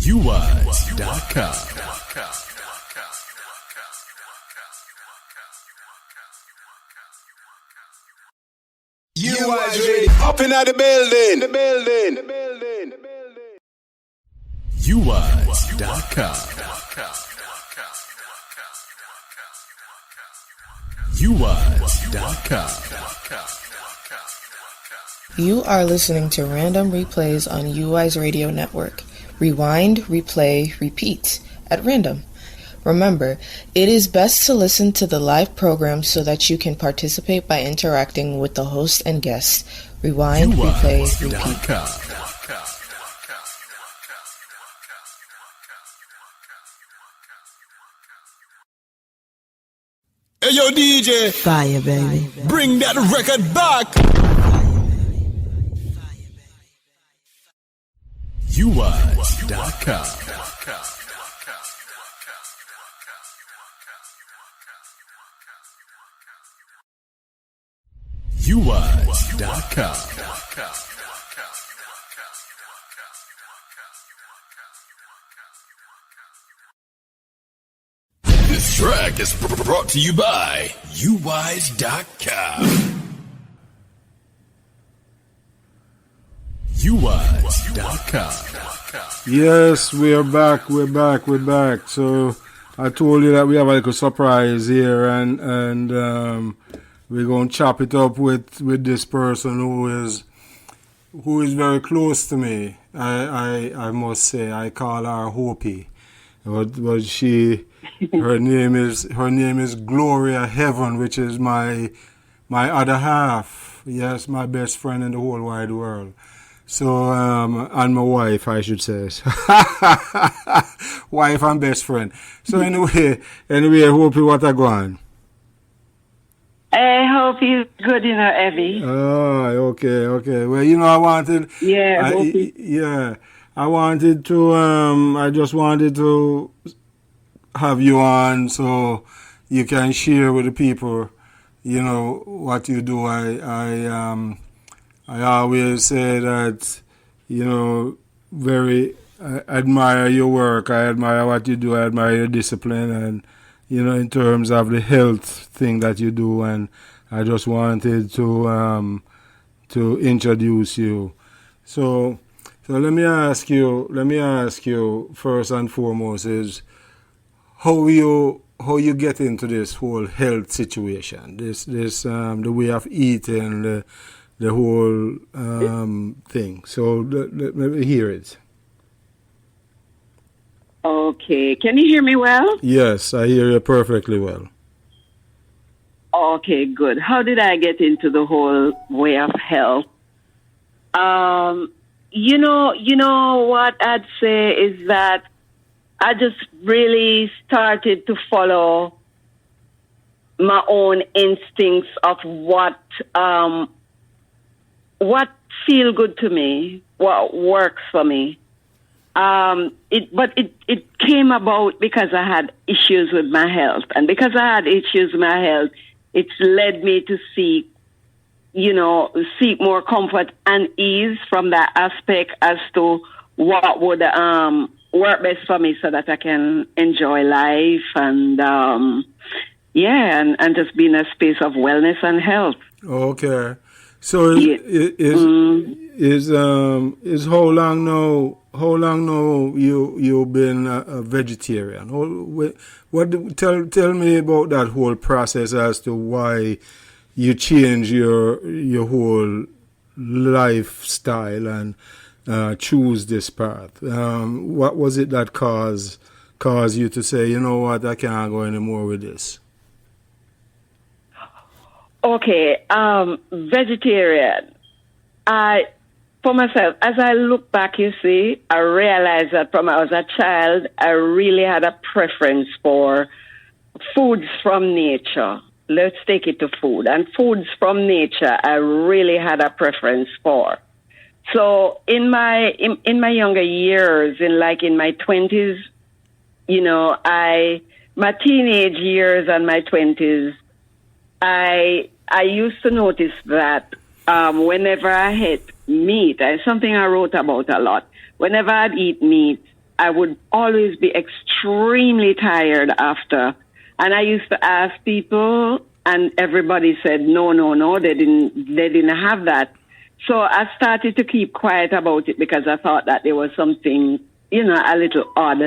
Yuwise.com. Yuwise Radio up in the building. Yuwise.com. Yuwise.com. You are listening to random replays on Yuwise Radio Network. Rewind, replay, repeat at random. Remember, it is best to listen to the live program so that you can participate by interacting with the host and guests. Rewind, replay, repeat. Hey yo DJ, Fire baby, bring that record back. Yuwise.com. Yuwise.com. This track is brought to you by Yuwise.com. Yuwise.com. Yes, we're back. So I told you that we have a little surprise here, and we're gonna chop it up with this person who is very close to me. I must say, I call her Hopi, but she her name is Gloria Heaven, which is my other half. Yes, my best friend in the whole wide world. So, and my wife, I should say. Wife and best friend. So anyway, Hopi, what a go on? I hope he's good, Evie. Oh, okay. Well, I wanted... Yeah, I just wanted to have you on so you can share with the people, what you do. I always say that, I admire your work. I admire what you do. I admire your discipline and, in terms of the health thing that you do. And I just wanted to introduce you. So let me ask you first and foremost is how you get into this whole health situation, this the way of eating, the whole thing. So let me hear it. Okay. Can you hear me well? Yes, I hear you perfectly well. Okay, good. How did I get into the whole way of health? You know what I'd say is that I just really started to follow my own instincts of what feel good to me, what works for me. It came about because I had issues with my health, and because I had issues with my health, it's led me to seek more comfort and ease from that aspect as to what would work best for me so that I can enjoy life and and just be in a space of wellness and health. Okay. So is how long now you've been a vegetarian? Tell me about that whole process as to why you change your whole lifestyle and choose this path. What was it that caused you to say, you know what, I can't go anymore with this? Okay, vegetarian. For myself, as I look back, you see, I realized that from I was a child, I really had a preference for foods from nature. Let's take it to food. And foods from nature, I really had a preference for. So in my younger years, in my 20s, my teenage years and my 20s, I used to notice that whenever I ate meat, and something I wrote about a lot, whenever I'd eat meat, I would always be extremely tired after. And I used to ask people, and everybody said, no, they didn't have that. So I started to keep quiet about it because I thought that there was something, a little odd,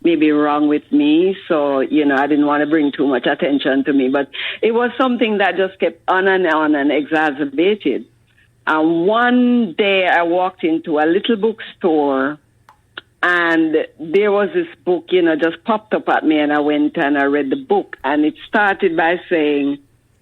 maybe wrong with me. So, I didn't want to bring too much attention to me. But it was something that just kept on and exacerbated. And one day I walked into a little bookstore, and there was this book, just popped up at me, and I went and I read the book. And it started by saying,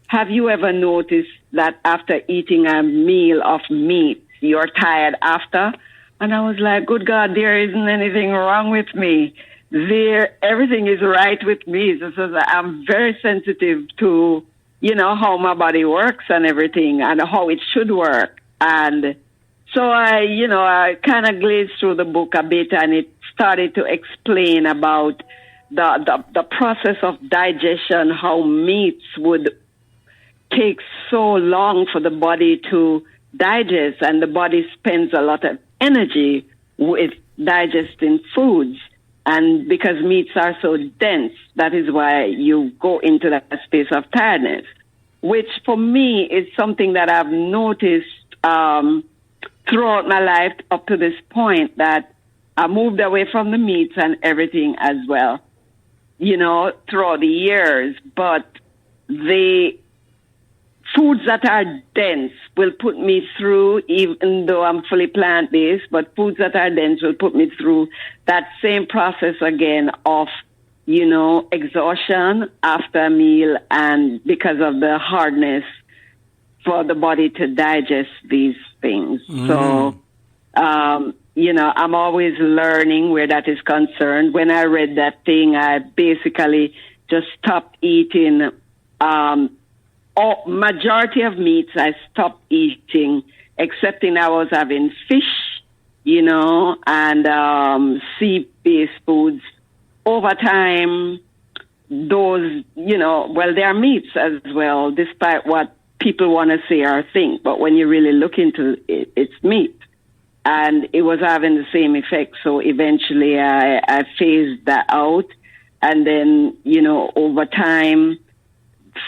have you ever noticed that after eating a meal of meat, you're tired after? And I was like, good God, there isn't anything wrong with me. Everything is right with me. So I'm very sensitive to, how my body works and everything and how it should work. And so I kind of glazed through the book a bit, and it started to explain about the process of digestion, how meats would take so long for the body to digest, and the body spends a lot of energy with digesting foods. And because meats are so dense, that is why you go into that space of tiredness, which for me is something that I've noticed throughout my life up to this point, that I moved away from the meats and everything as well, throughout the years. But the foods that are dense will put me through, even though I'm fully plant-based, but foods that are dense will put me through that same process again of, exhaustion after a meal, and because of the hardness for the body to digest these things. So, I'm always learning where that is concerned. When I read that thing, I basically just stopped eating. Majority of meats I stopped eating, excepting I was having fish, and sea-based foods. Over time, those, they are meats as well, despite what people want to say or think. But when you really look into it, it's meat. And it was having the same effect. So eventually I phased that out. And then, over time,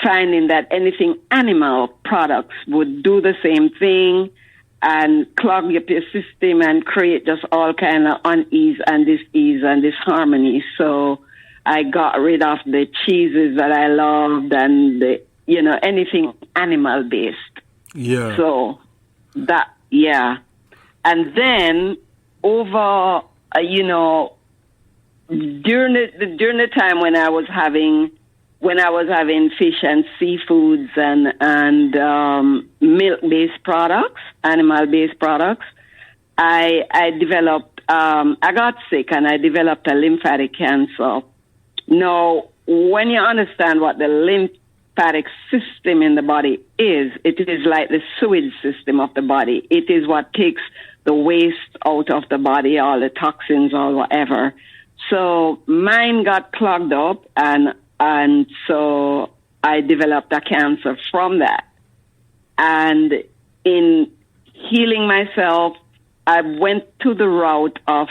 finding that anything animal products would do the same thing and clog up your system and create just all kind of unease and dis-ease and disharmony. So I got rid of the cheeses that I loved and anything animal based. Yeah. So that, yeah. And then over, during the time when I was having fish and seafoods and milk-based products, animal-based products, I developed, I got sick and I developed a lymphatic cancer. Now, when you understand what the lymphatic system in the body is, it is like the sewage system of the body. It is what takes the waste out of the body, all the toxins or whatever. So mine got clogged up, and so I developed a cancer from that. And in healing myself, I went to the route of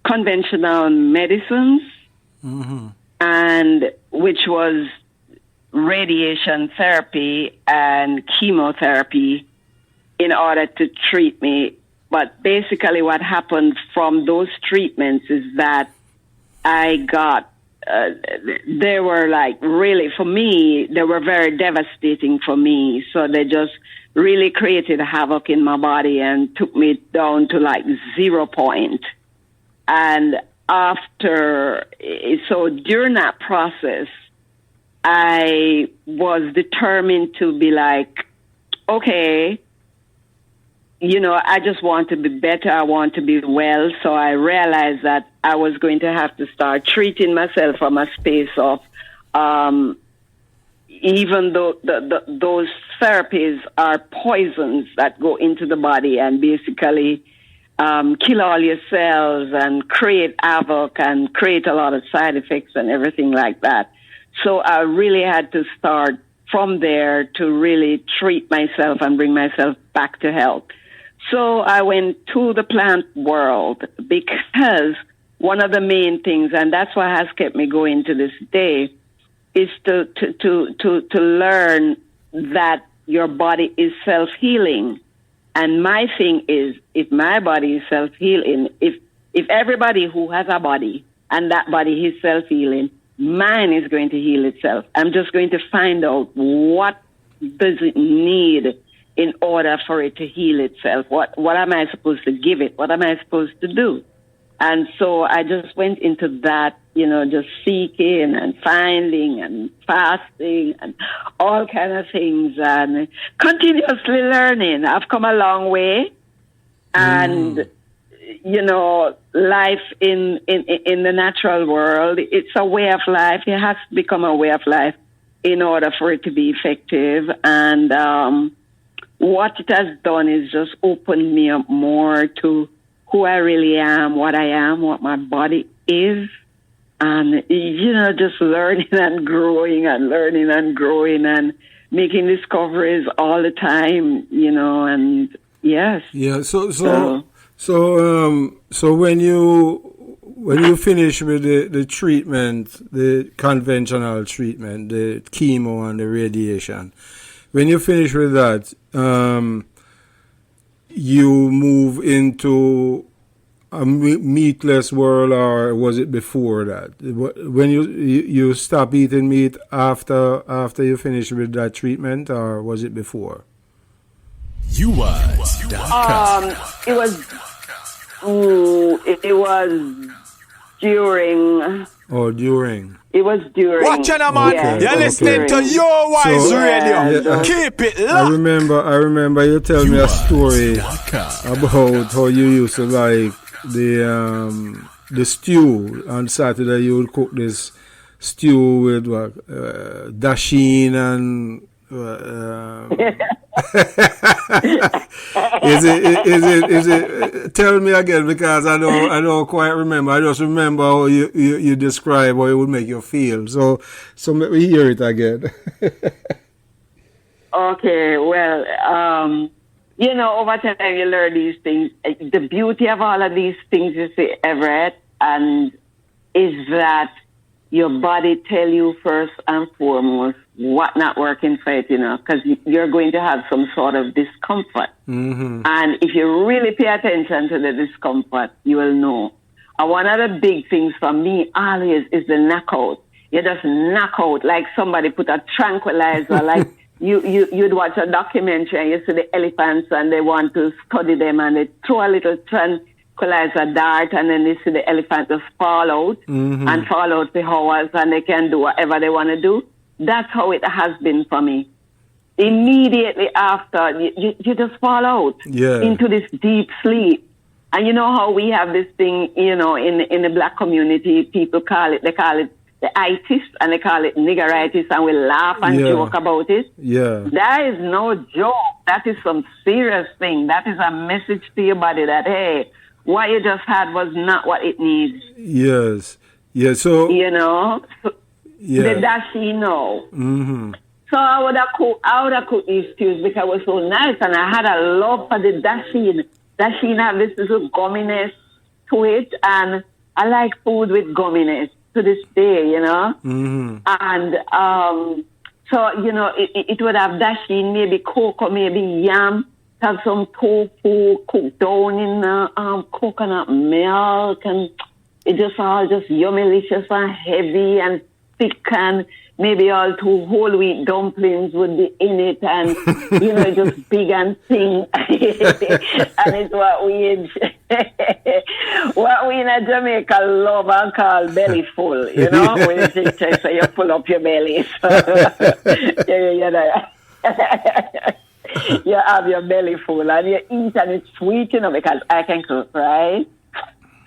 conventional medicines, and which was radiation therapy and chemotherapy in order to treat me. But basically what happened from those treatments is that I got they were like really, for me, they were very devastating for me. So they just really created havoc in my body and took me down to like 0 point. And so during that process, I was determined to be like, okay, I just want to be better. I want to be well. So I realized that I was going to have to start treating myself from a space of, even though those therapies are poisons that go into the body and basically kill all your cells and create havoc and create a lot of side effects and everything like that. So I really had to start from there to really treat myself and bring myself back to health. So I went to the plant world because one of the main things, and that's what has kept me going to this day, is to learn that your body is self-healing. And my thing is, if my body is self-healing, if everybody who has a body and that body is self-healing, mine is going to heal itself. I'm just going to find out what does it need in order for it to heal itself. What am I supposed to give it? What am I supposed to do? And so I just went into that, just seeking and finding and fasting and all kind of things and continuously learning. I've come a long way. And, life in the natural world, it's a way of life. It has to become a way of life in order for it to be effective. And what it has done is just opened me up more to who I really am, what my body is. And, just learning and growing and making discoveries all the time, and yes. Yeah. So when you finish with the treatment, the conventional treatment, the chemo and the radiation, when you finish with that, you move into a meatless world, or was it before that? When you stop eating meat after you finish with that treatment, or was it before? Yuwise.com. It was during. Oh, during. It was during. Watch out, man. Yeah, You're listening to Yuwise Radio. Keep it locked. I remember you tell me a story about how you used to like the stew. On Saturday you would cook this stew with dasheen and is it tell me again, because I don't quite remember. I just remember how you describe how it would make you feel. So let me hear it again. Okay, well, over time you learn these things. The beauty of all of these things, you see, Everett, and is that your body tell you first and foremost what not working for it, because you're going to have some sort of discomfort. Mm-hmm. And if you really pay attention to the discomfort, you will know. And one of the big things for me always is the knockout. You just knock out like somebody put a tranquilizer, like you'd watch a documentary and you see the elephants and they want to study them and they throw a little tranquilizer dart and then they see the elephant just fall out and fall out for hours and they can do whatever they want to do. That's how it has been for me. Immediately after, you just fall out into this deep sleep. And you know how we have this thing, in the black community, people call it the itis and they call it niggeritis, and we laugh and joke about it. Yeah. That is no joke. That is some serious thing. That is a message to your body that, hey, what you just had was not what it needs. Yes. Yeah, so... The dashi, no. Mm-hmm. So I would have cooked these stews because it was so nice, and I had a love for the dashi. Dashi have this little gumminess to it, and I like food with gumminess to this day, Mm-hmm. And so, it would have dashi, maybe cocoa, maybe yam, have some tofu cooked down in coconut milk, and it just all just yummilicious and heavy and thick, and maybe all 2 whole wheat dumplings would be in it, and just big and thin. And it's what we in Jamaica love and call belly full. When you think so you pull up your belly. So, you have your belly full and you eat, and it's sweet, because I can cook, right?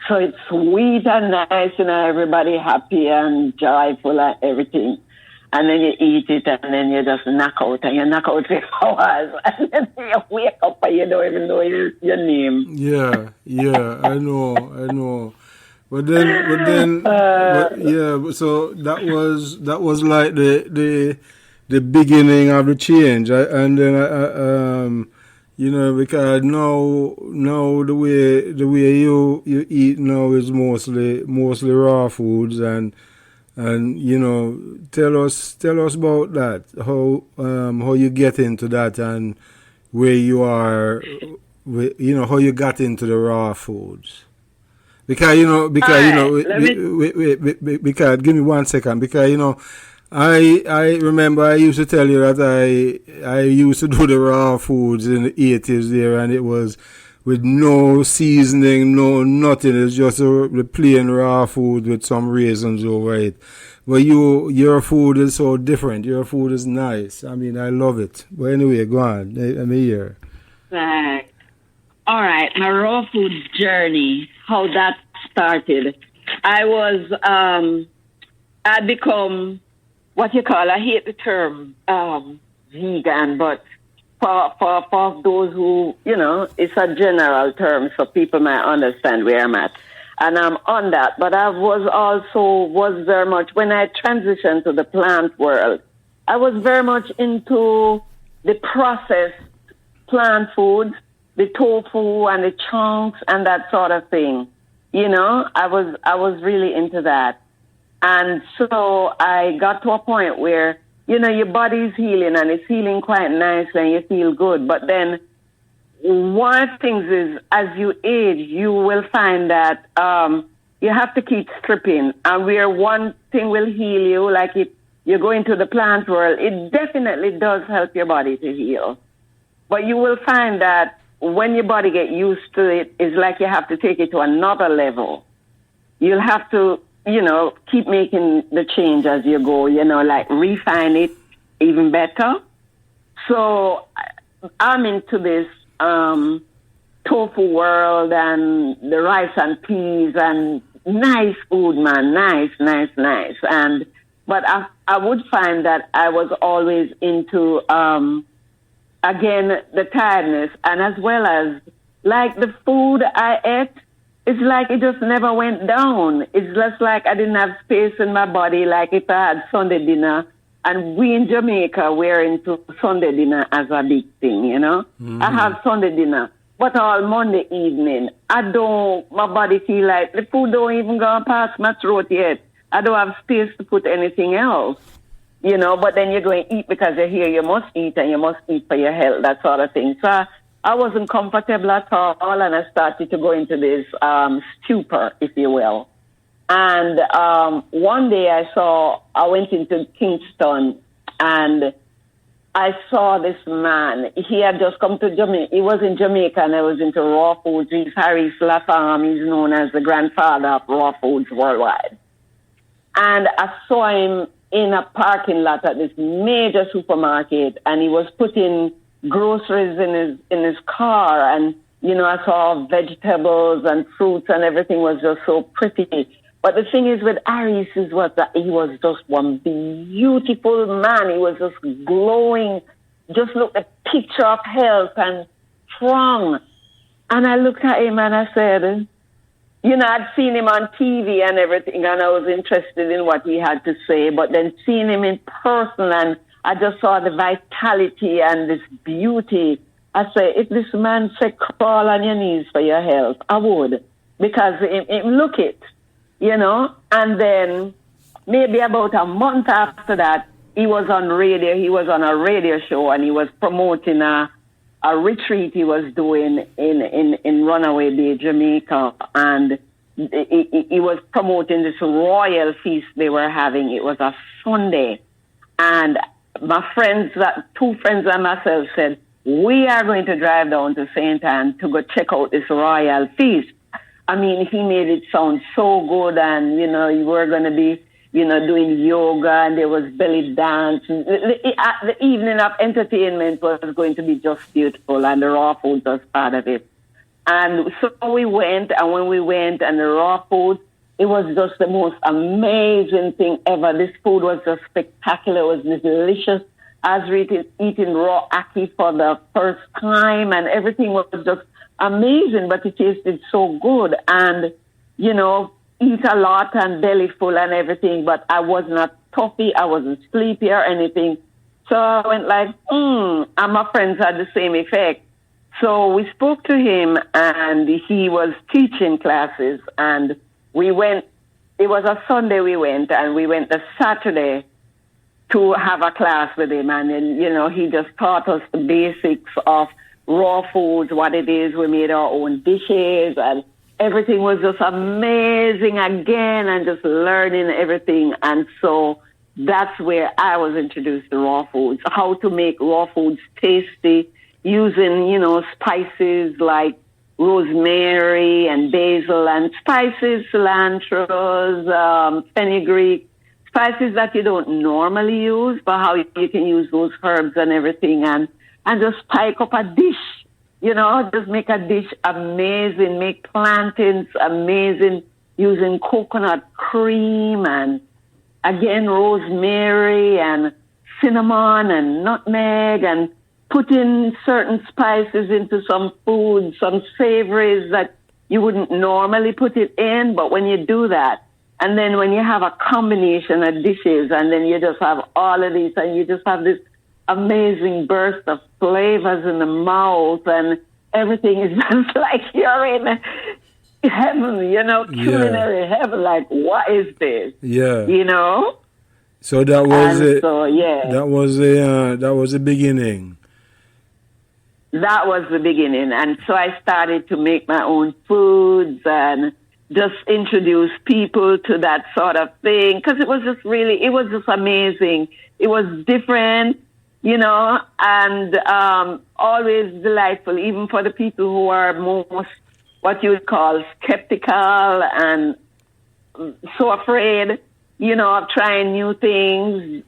So it's sweet and nice, everybody happy and joyful and everything. And then you eat it, and then you just knock out, and you knock out for hours. And then you wake up and you don't even know your name. Yeah, I know. But then, so that was like the beginning of the change. And then You know, because now the way you eat now is mostly raw foods, and you know, tell us about that. How you get into that, and where you are, you know, how you got into the raw foods. Because because give me 1 second. Because I remember I used to tell you that I used to do the raw foods in the 80s there, and it was with no seasoning, no nothing. It's just the plain raw food with some raisins over it. But your food is so different. Your food is nice. I mean, I love it. But anyway, go on. Let me hear. Right. All right. My raw food journey, how that started. I'd become what you call, I hate the term vegan, but for those who, it's a general term, so people might understand where I'm at. And I'm on that. But I was very much, when I transitioned to the plant world, I was very much into the processed plant foods, the tofu and the chunks and that sort of thing. I was really into that. And so I got to a point where, your body's healing and it's healing quite nice and you feel good. But then one of the things is, as you age, you will find that you have to keep stripping. And where one thing will heal you, like if you go into the plant world, it definitely does help your body to heal. But you will find that when your body gets used to it, it's like you have to take it to another level. You'll have to, keep making the change as you go, like refine it even better. So I'm into this tofu world and the rice and peas and nice food, man, nice. But I would find that I was always into, again, the tiredness, and as well as, like, the food I ate, it's like it just never went down. It's just like I didn't have space in my body, like if I had Sunday dinner. And we in Jamaica, we're into Sunday dinner as a big thing, Mm-hmm. I have Sunday dinner. But all Monday evening, my body feel like the food don't even go past my throat yet. I don't have space to put anything else, but then you're going to eat because you're here, you must eat and you must eat for your health, that sort of thing. So I wasn't comfortable at all, and I started to go into this stupor, if you will. And one day I went into Kingston, and I saw this man. He had just come to Jamaica. He was in Jamaica, and I was into raw foods. He's Harry Latham. He's known as the grandfather of raw foods worldwide. And I saw him in a parking lot at this major supermarket, and he was putting groceries in his car. And, I saw vegetables and fruits, and everything was just so pretty. But the thing is with Aris was that he was just one beautiful man. He was just glowing, just looked a picture of health and strong. And I looked at him and I said, I'd seen him on TV and everything, and I was interested in what he had to say. But then seeing him in person, and I just saw the vitality and this beauty. I said, if this man said crawl on your knees for your health, I would. Because look it. And then maybe about a month after that, he was on radio. He was on a radio show, and he was promoting a retreat he was doing in Runaway Bay, Jamaica. And he was promoting this royal feast they were having. It was a Sunday. And my friends, two friends and myself said, we are going to drive down to St. Anne to go check out this royal feast. I mean, he made it sound so good, and, you were going to be, doing yoga, and there was belly dance. The evening of entertainment was going to be just beautiful, and the raw food was part of it. And so we went, and when we went, and the raw food, it was just the most amazing thing ever. This food was just spectacular. It was delicious. I was eating raw ackee for the first time, and everything was just amazing, but it tasted so good. And, eat a lot and belly full and everything, but I was not puffy, I wasn't sleepy or anything. So I went like, and my friends had the same effect. So we spoke to him, and he was teaching classes, and we went. It was a Sunday we went, and we went the Saturday to have a class with him. And then, you know, he just taught us the basics of raw foods, what it is. We made our own dishes, and everything was just amazing again, and just learning everything. And so that's where I was introduced to raw foods, how to make raw foods tasty using, you know, spices like rosemary and basil and spices, cilantros, fenugreek, spices that you don't normally use, but how you can use those herbs and everything, and just spike up a dish, you know, just make a dish amazing, make plantains amazing using coconut cream and, again, rosemary and cinnamon and nutmeg, and put in certain spices into some food, some savories that you wouldn't normally put it in. But when you do that, and then when you have a combination of dishes, and then you just have all of these, and you just have this amazing burst of flavors in the mouth, and everything is just like you're in heaven, you know, culinary heaven. Like, what is this? Yeah. You know? So that was it. So, yeah. That was the beginning. That was the beginning. And so I started to make my own foods and just introduce people to that sort of thing, because it was just amazing. It was different, you know, and always delightful, even for the people who are most, what you would call, skeptical and so afraid, you know, of trying new things.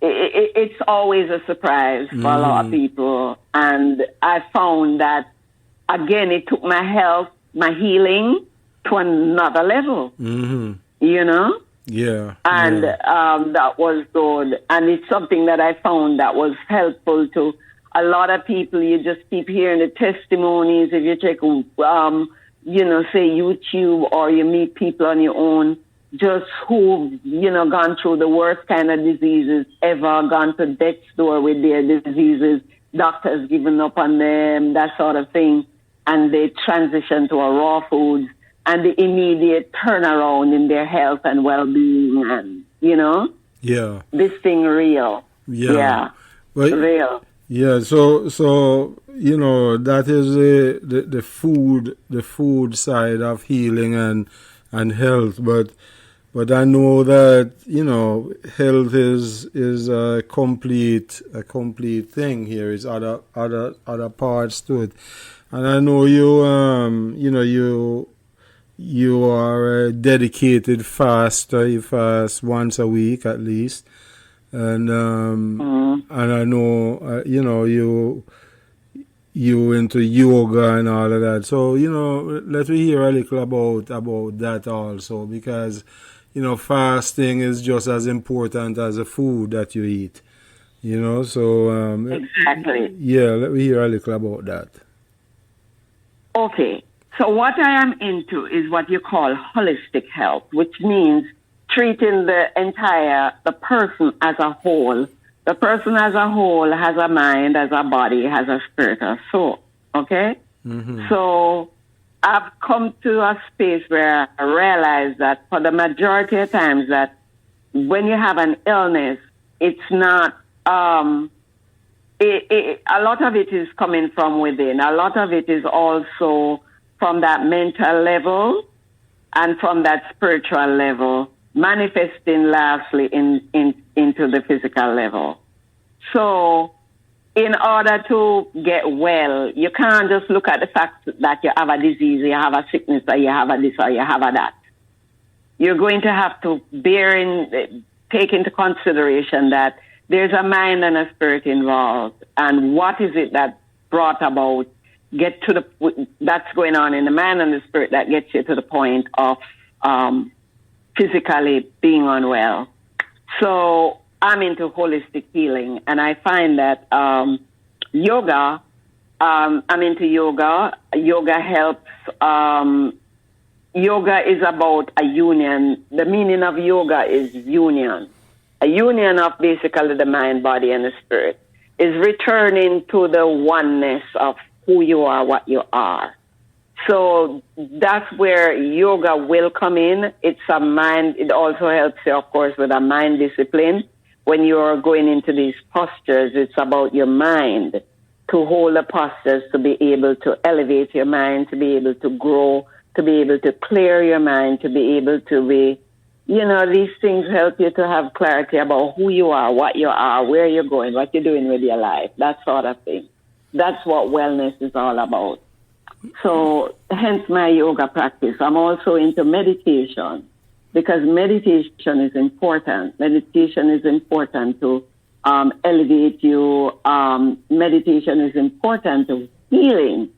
It's always a surprise for a lot of people. And I found that, again, it took my health, my healing to another level, you know? Yeah. And that was good. And it's something that I found that was helpful to a lot of people. You just keep hearing the testimonies. If you check, you know, say YouTube, or you meet people on your own, just who've, you know, gone through the worst kind of diseases ever, gone to death's door with their diseases, doctors giving up on them, that sort of thing. And they transition to a raw foods, and the immediate turnaround in their health and well-being, and, you know? Yeah. This thing real. Yeah. Well, real. Yeah, so you know, that is the food side of healing and health, but I know that, you know, health is a complete thing here. It's other parts to it. And I know you are a dedicated faster. You fast once a week at least. And I know you know, you into yoga and all of that. So, you know, let me hear a little about that also, because, you know, fasting is just as important as the food that you eat. You know, so exactly. Yeah, let me hear a little about that. Okay. So what I am into is what you call holistic health, which means treating the person as a whole. The person as a whole has a mind, has a body, has a spirit, a soul. Okay? So I've come to a space where I realize that for the majority of times that when you have an illness, it's not, a lot of it is coming from within. A lot of it is also from that mental level and from that spiritual level, manifesting lastly into the physical level. So in order to get well, you can't just look at the fact that you have a disease, you have a sickness, or you have a this, or you have a that. You're going to have to take into consideration that there's a mind and a spirit involved. And what is it that brought about, that's going on in the mind and the spirit that gets you to the point of physically being unwell. So I'm into holistic healing, and I find that yoga, I'm into yoga. Yoga helps. Yoga is about a union. The meaning of yoga is union. A union of basically the mind, body, and the spirit. is returning to the oneness of who you are, what you are. So that's where yoga will come in. It's a mind. It also helps you, of course, with a mind discipline. When you're going into these postures, it's about your mind, to hold the postures, to be able to elevate your mind, to be able to grow, to be able to clear your mind, to be able to be, these things help you to have clarity about who you are, what you are, where you're going, what you're doing with your life, that sort of thing. That's what wellness is all about. So hence my yoga practice. I'm also into meditation, because meditation is important. Meditation is important to elevate you. Meditation is important to healing.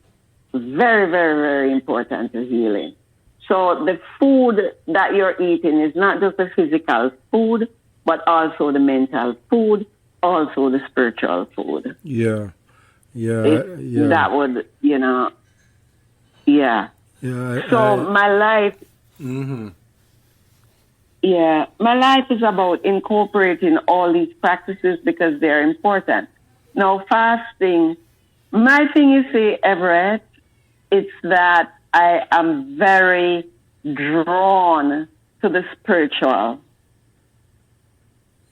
Very, very, very important to healing. So the food that you're eating is not just the physical food, but also the mental food, also the spiritual food. Yeah. That would, yeah. So my life, my life is about incorporating all these practices because they're important. Now, fasting, my thing is, Everett, it's that I am very drawn to the spiritual.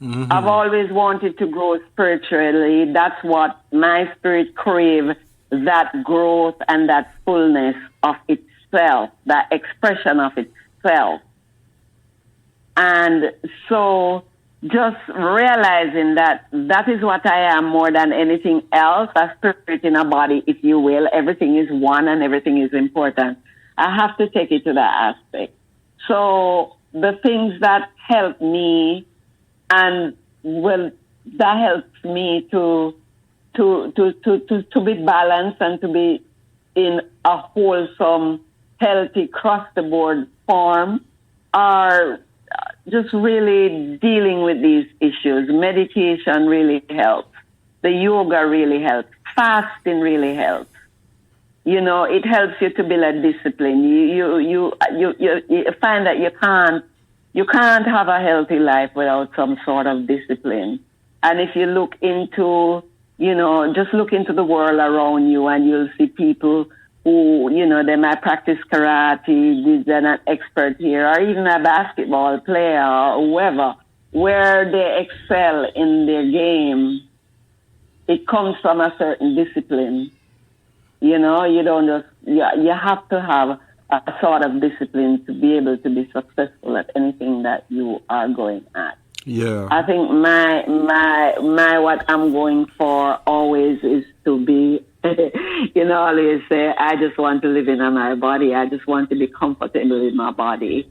I've always wanted to grow spiritually. That's what my spirit craves, that growth and that fullness of itself, that expression of itself. And so just realizing that that is what I am more than anything else, a spirit in a body, if you will. Everything is one and everything is important. I have to take it to that aspect. So the things that help me, and that helps me to be balanced and to be in a wholesome, healthy, across-the-board form, are just really dealing with these issues. Meditation really helps. The yoga really helps. Fasting really helps. It helps you to build a discipline. You find that you can't have a healthy life without some sort of discipline. And if you look into, just look into the world around you, and you'll see people who, they might practice karate, they're not expert here, or even a basketball player or whoever, where they excel in their game, it comes from a certain discipline. You don't just, you have to have a sort of discipline to be able to be successful at anything that you are going at. Yeah. I think my what I'm going for always is to be, always say, I just want to live in my body. I just want to be comfortable in my body.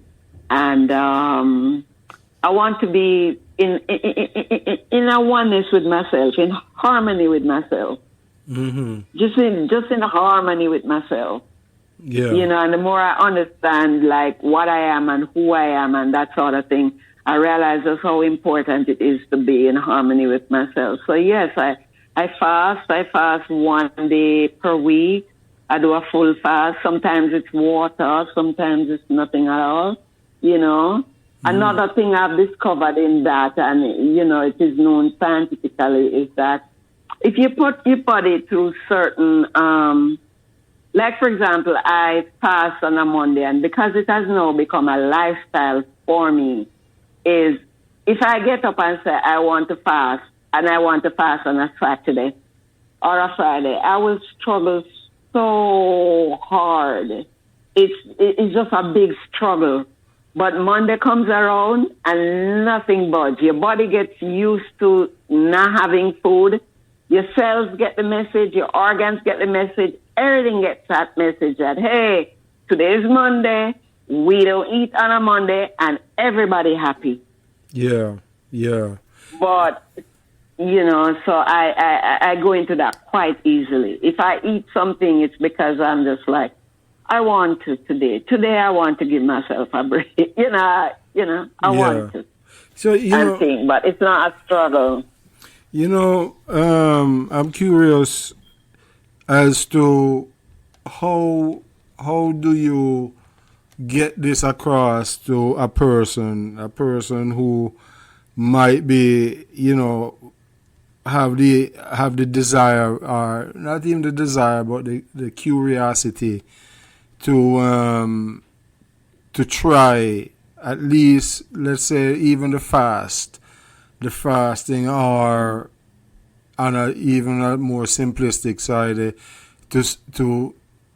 And I want to be in a oneness with myself, in harmony with myself. Just in harmony with myself. Yeah. And the more I understand like what I am and who I am and that sort of thing, I realize just how important it is to be in harmony with myself. So yes, I fast. I fast 1 day per week. I do a full fast. Sometimes it's water. Sometimes it's nothing at all. Another thing I've discovered in that, and it is known scientifically, is that if you put your body through certain, like for example, I fast on a Monday, and because it has now become a lifestyle for me, is if I get up and say I want to fast, and I want to fast on a Saturday or a Friday, I will struggle so hard. It's just a big struggle. But Monday comes around and nothing budges. Your body gets used to not having food. Your cells get the message. Your organs get the message. Everything gets that message that, hey, today's Monday. We don't eat on a Monday, and everybody happy. Yeah. But, so I go into that quite easily. If I eat something, it's because I'm just like, I want to today. Today I want to give myself a break. I want to. So, think, but it's not a struggle. I'm curious as to how do you get this across to a person who might be, have the desire, or not even the desire, but the curiosity to try at least, let's say, even the fasting, or on even a more simplistic side, to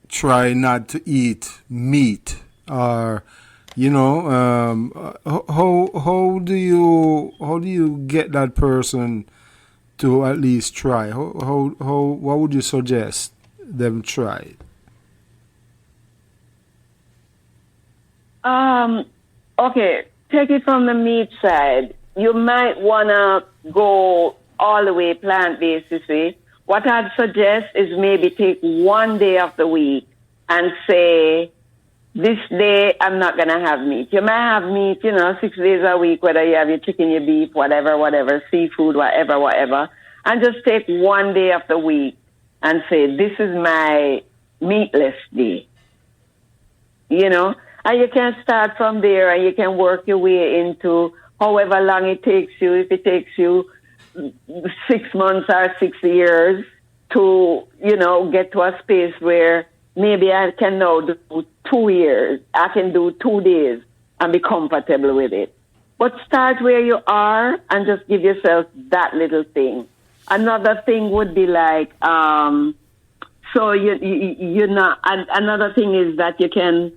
try not to eat meat, or how do you get that person to at least try? How what would you suggest them try? Okay, take it from the meat side. You might want to go all the way plant-based, you see. What I'd suggest is maybe take one day of the week and say, this day I'm not going to have meat. You might have meat, 6 days a week, whether you have your chicken, your beef, whatever, seafood, whatever. And just take one day of the week and say, this is my meatless day. And you can start from there, and you can work your way into however long it takes you. If it takes you 6 months or 6 years to, get to a space where maybe I can now do 2 years. I can do 2 days and be comfortable with it. But start where you are and just give yourself that little thing. Another thing would be like, another thing is that you can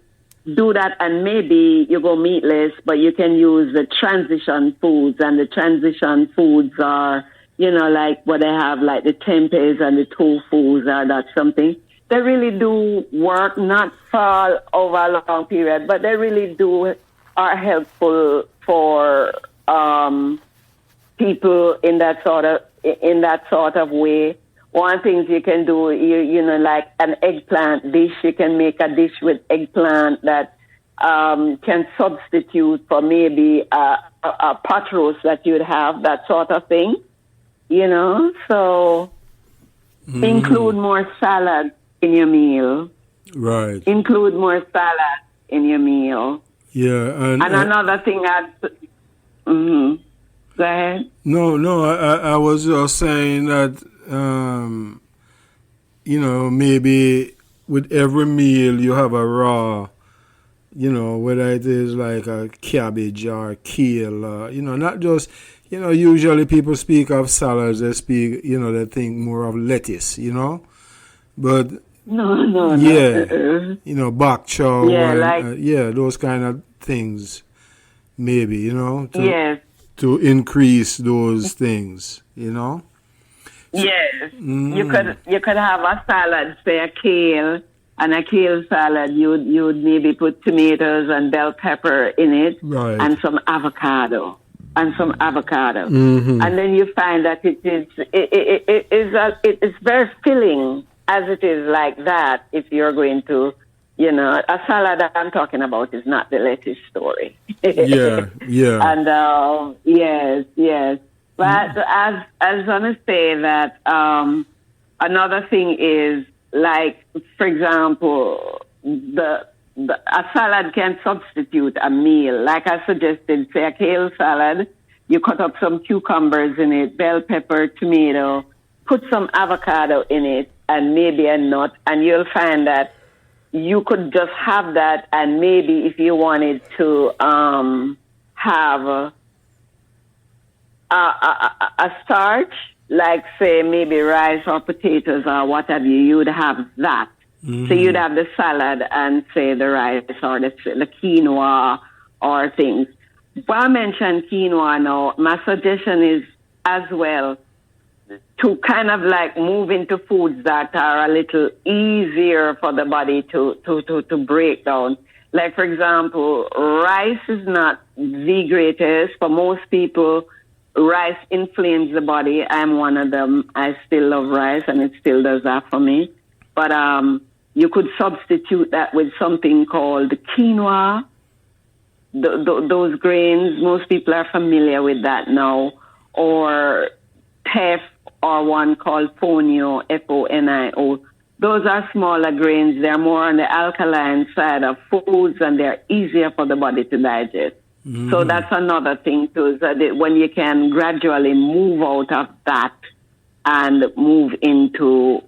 do that, and maybe you go meatless, but you can use the transition foods, and the transition foods are, like what they have, like the tempehs and the tofus, or that's something. They really do work, not for over a long period, but they really are helpful for people in that sort of way. One thing you can do, like an eggplant dish. You can make a dish with eggplant that can substitute for maybe a pot roast that you'd have, that sort of thing. So include more salad in your meal. Right. Include more salad in your meal. Yeah. And another thing go ahead. No, I was just saying that, maybe with every meal you have a raw, whether it is like a cabbage or kale, not just, usually people speak of salads, they think more of lettuce, but no, yeah, bok chow, those kind of things, maybe, yes, to increase those things, Yes, you could have a salad, say a kale, and a kale salad. You'd maybe put tomatoes and bell pepper in it, right, and some avocado, Mm-hmm. and then you find that it is very filling as it is like that. If you're going to, a salad that I'm talking about is not the lettuce story. yeah. And yes. But I was going to say that another thing is, like, for example, a salad can substitute a meal. Like I suggested, say a kale salad, you cut up some cucumbers in it, bell pepper, tomato, put some avocado in it, and maybe a nut, and you'll find that you could just have that, and maybe if you wanted to have a starch, like say maybe rice or potatoes or what have you, you'd have that. Mm-hmm. So you'd have the salad and say the rice or the quinoa or things. While I mentioned quinoa now, my suggestion is as well to kind of like move into foods that are a little easier for the body to break down. Like, for example, rice is not the greatest. For most people, rice inflames the body. I'm one of them. I still love rice, and it still does that for me. But you could substitute that with something called quinoa. Those grains, most people are familiar with that now. Or teff, or one called fonio, Fonio. Those are smaller grains. They're more on the alkaline side of foods, and they're easier for the body to digest. Mm-hmm. So that's another thing too, is that when you can gradually move out of that and move into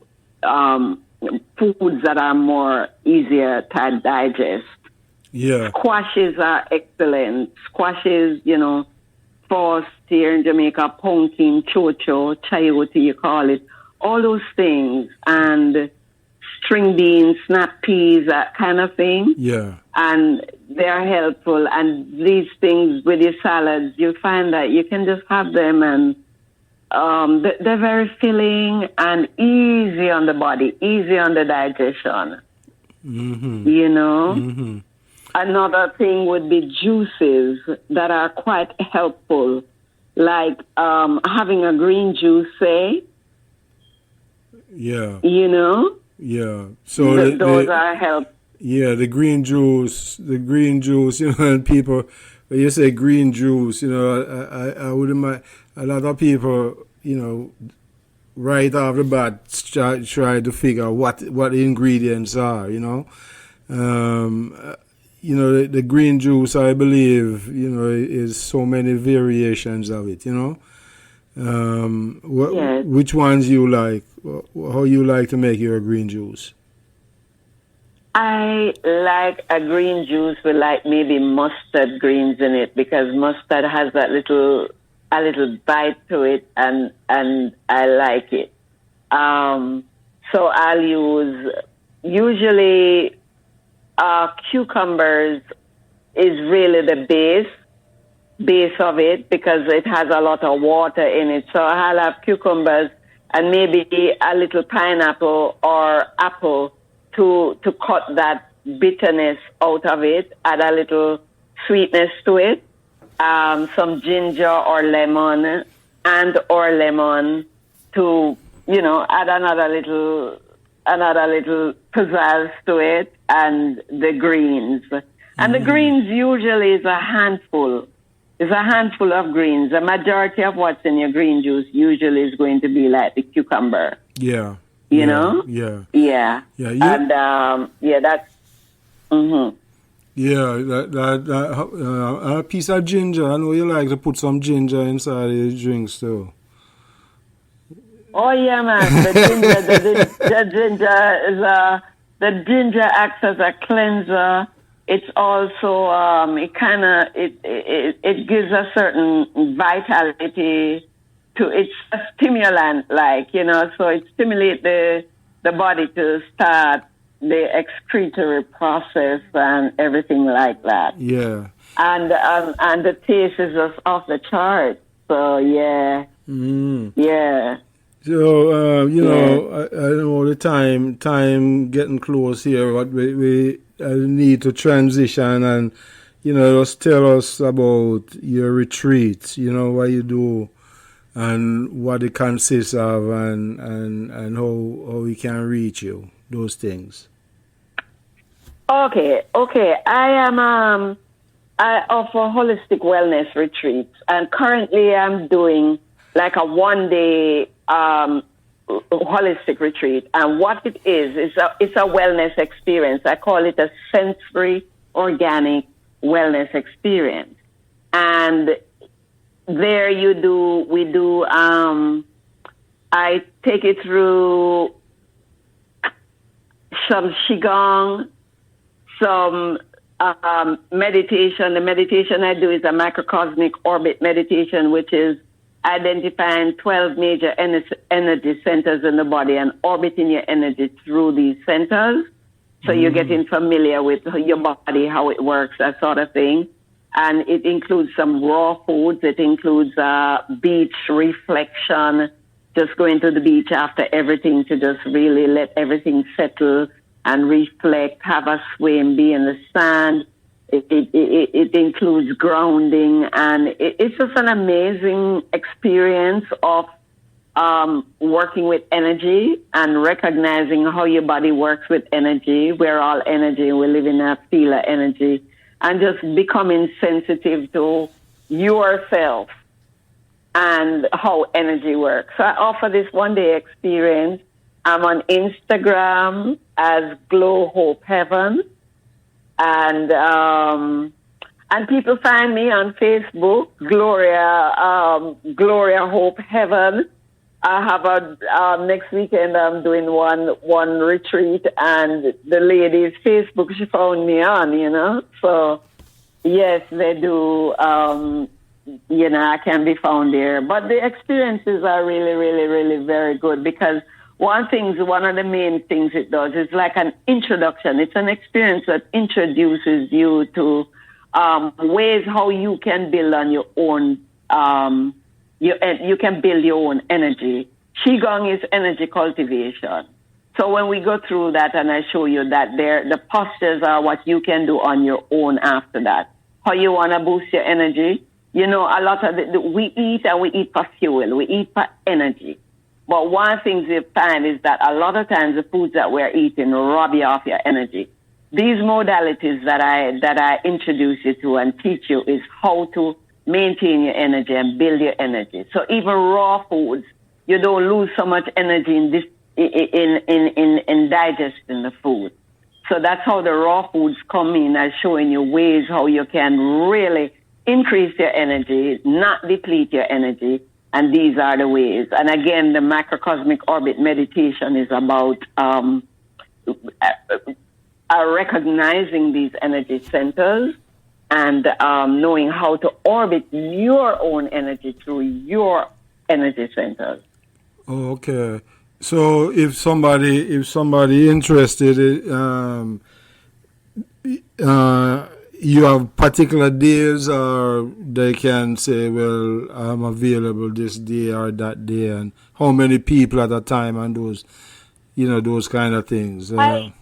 foods that are more easier to digest. Yeah. Squashes are excellent. Squashes, forced here in Jamaica, pumpkin, chocho, chayote, you call it. All those things. And string beans, snap peas, that kind of thing. Yeah. And they're helpful. And these things with your salads, you find that you can just have them, and they're very filling and easy on the body, easy on the digestion. Mm-hmm. Another thing would be juices that are quite helpful, like having a green juice, say. Yeah. Yeah. So those are helpful. Yeah, the green juice, and people, when you say green juice, I would imagine a lot of people, right off the bat try to figure what the ingredients are, the green juice, I believe, is so many variations of it, Yes. Which ones you like? How you like to make your green juice? I like a green juice with like maybe mustard greens in it, because mustard has a little bite to it, and I like it. So I'll use usually cucumbers is really the base of it, because it has a lot of water in it. So I'll have cucumbers and maybe a little pineapple or apple to cut that bitterness out of it, add a little sweetness to it, some ginger or lemon to, add another little pizzazz to it, and the greens. And the greens usually is a handful. It's a handful of greens. The majority of what's in your green juice usually is going to be like the cucumber. Yeah. You know? Yeah. Yeah. Yeah. And that's. Mm-hmm. Yeah, a piece of ginger. I know you like to put some ginger inside your drinks too. Oh yeah, man. The ginger acts as a cleanser. It's also it gives a certain vitality to. It's a stimulant, so it stimulates the body to start the excretory process and everything like that. Yeah. And the taste is just off the chart. So yeah. Yeah. So I know the time getting close here, but we need to transition, and just tell us about your retreats. What you do, and what it consists of, and how we can reach you. Those things. Okay. I offer holistic wellness retreats, and currently I'm doing like a 1-day holistic retreat. And what it is it's a wellness experience. I call it a sensory organic wellness experience. And there I take it through some qigong, some meditation. The meditation I do is a microcosmic orbit meditation, which is identifying 12 major energy centers in the body and orbiting your energy through these centers. So you're getting familiar with your body, how it works, that sort of thing. And it includes some raw foods. It includes beach reflection, just going to the beach after everything to just really let everything settle and reflect, have a swim, be in the sand. It includes grounding, and it's just an amazing experience of working with energy and recognizing how your body works with energy. We're all energy. We live in a field of energy, and just becoming sensitive to yourself and how energy works. So I offer this 1-day experience. I'm on Instagram as Glow Hope Heaven. And people find me on Facebook, Gloria Hope Heaven. I have a next weekend. I'm doing one retreat, and the lady's Facebook she found me on. So yes, they do. I can be found there, but the experiences are really, really, really very good because one of the main things it does is like an introduction. It's an experience that introduces you to ways how you can build on your own. You can build your own energy. Qigong is energy cultivation. So when we go through that and I show you that the postures are what you can do on your own after that. How you want to boost your energy. A lot of we eat for fuel. We eat for energy. But one thing you find is that a lot of times the foods that we're eating rob you of your energy. These modalities that I introduce you to and teach you is how to maintain your energy and build your energy. So even raw foods, you don't lose so much energy in digesting the food. So that's how the raw foods come in as showing you ways how you can really increase your energy, not deplete your energy. And these are the ways. And again, the microcosmic orbit meditation is about recognizing these energy centers and knowing how to orbit your own energy through your energy centers. Okay. So if somebody interested, you have particular days, or they can say, well, I'm available this day or that day, and how many people at a time, and those kind of things. I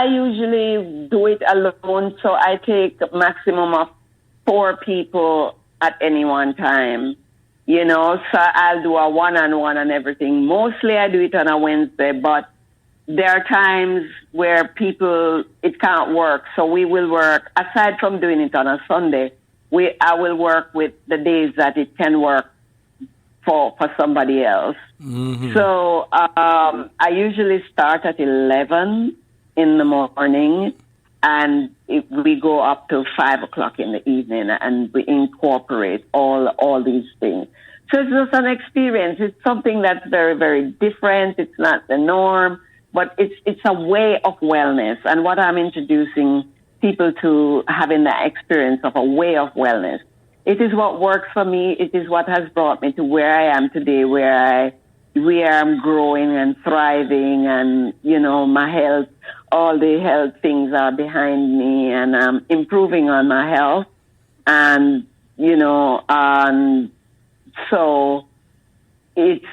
usually do it alone, so I take a maximum of 4 people at any one time. So I'll do a one-on-one and everything. Mostly I do it on a Wednesday, but there are times where it can't work. So we will work, aside from doing it on a Sunday, I will work with the days that it can work for somebody else. Mm-hmm. So I usually start at 11 in the morning, and we go up to 5 o'clock in the evening, and we incorporate all these things. So it's just an experience. It's something that's very, very different. It's not the norm, but it's a way of wellness. And what I'm introducing people to having that experience of a way of wellness. It is what works for me. It is what has brought me to where I am today, where I'm growing and thriving, and my health. All the health things are behind me, and I'm improving on my health. And, so it's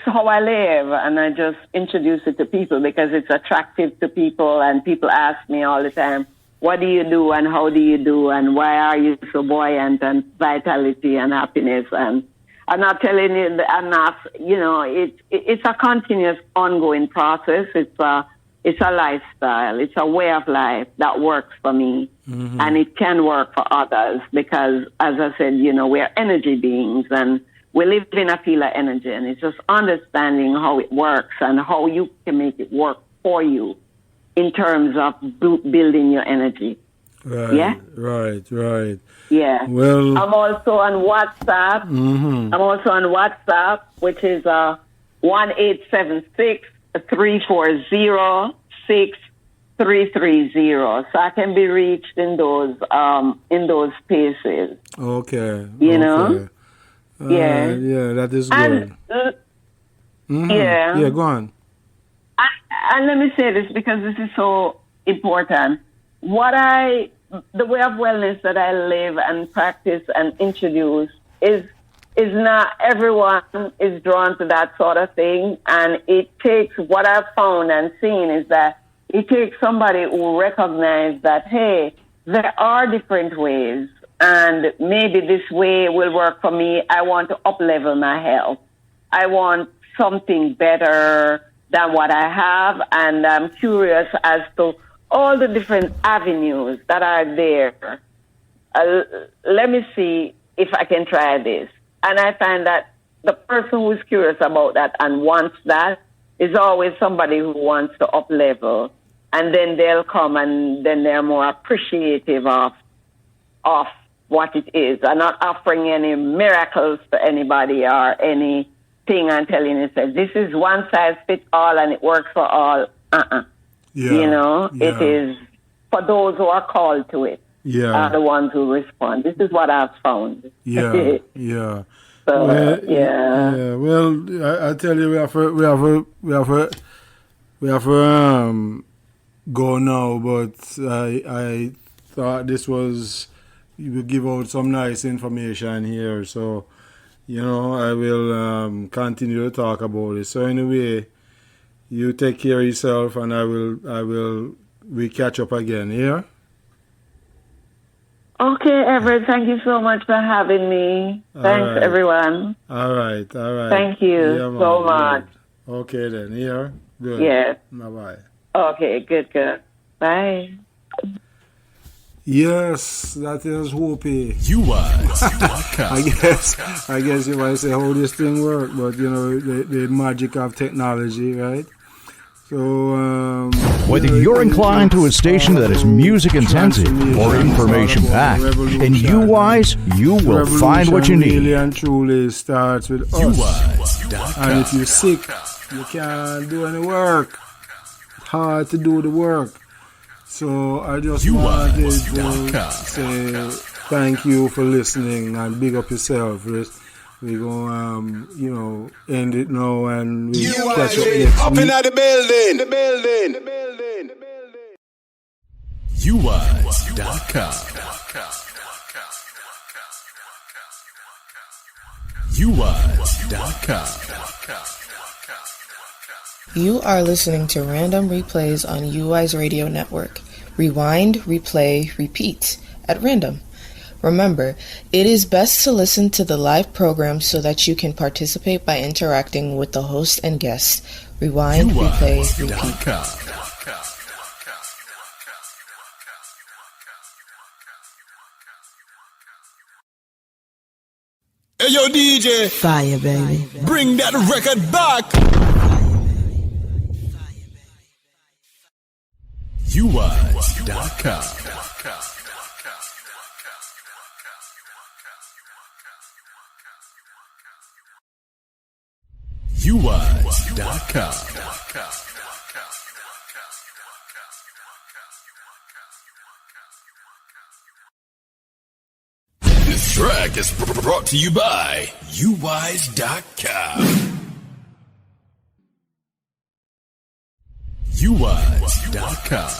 how I live, and I just introduce it to people because it's attractive to people, and people ask me all the time, what do you do and how do you do and why are you so buoyant and vitality and happiness? And I'm not telling you, it's a continuous ongoing process. It's a lifestyle. It's a way of life that works for me. Mm-hmm. And it can work for others because, as I said, we're energy beings and we live in a field of energy. And it's just understanding how it works and how you can make it work for you in terms of building your energy. Right, yeah? Right. Yeah. Well, I'm also on WhatsApp. Mm-hmm. I'm also on WhatsApp, which is 1-876-340-6330. So I can be reached in those spaces. Okay. You know? Yeah. Yeah, that is good. Mm-hmm. Yeah. Yeah, go on. And let me say this because this is so important. The way of wellness that I live and practice and introduce is not everyone is drawn to that sort of thing. And it takes, what I've found and seen is that it takes somebody who recognizes that, hey, there are different ways and maybe this way will work for me. I want to up-level my health. I want something better than what I have, and I'm curious as to all the different avenues that are there. Let me see if I can try this. And I find that the person who's curious about that and wants that is always somebody who wants to up-level. And then they'll come and then they're more appreciative of what it is. I'm not offering any miracles to anybody or anything and telling you that this is one size fits all and it works for all. Yeah, you know, it is for those who are called to it. Are the ones who respond. This is what I've found. Yeah. So, Well, I tell you, we have to go now. But I thought this was, you will give out some nice information here. So, you know, I will continue to talk about it. So anyway, you take care of yourself, and we catch up again. Yeah. Okay, Everett, thank you so much for having me. Thanks, everyone. All right. Thank you so much. Good. Okay, then. Here. Good. Yes. Bye-bye. Okay, good. Bye. Yes, that is Whoopi. Yuwise.com. I guess you might say how this thing works, but you know, the magic of technology, right? So, whether you're inclined to a station that is music intensive or information packed, in Yuwise, you will find what you need. Really and truly starts with us. Yuwise.com. And if you're sick, you can't do any work. It's hard to do the work. So I just wanted to say thank you for listening and big up yourself. We're going to, end it now and we catch up next up week. in the building. Yuwise.com. Yuwise.com. You are listening to Random Replays on Yuwise Radio Network. Rewind, replay, repeat at random. Remember, it is best to listen to the live program so that you can participate by interacting with the host and guests. Rewind, replay, repeat. Hey, yo, DJ. Fire, baby. Bring that record back. Yuwise.com. Yuwise.com. This track is brought to you by Yuwise.com. Yuwise.com.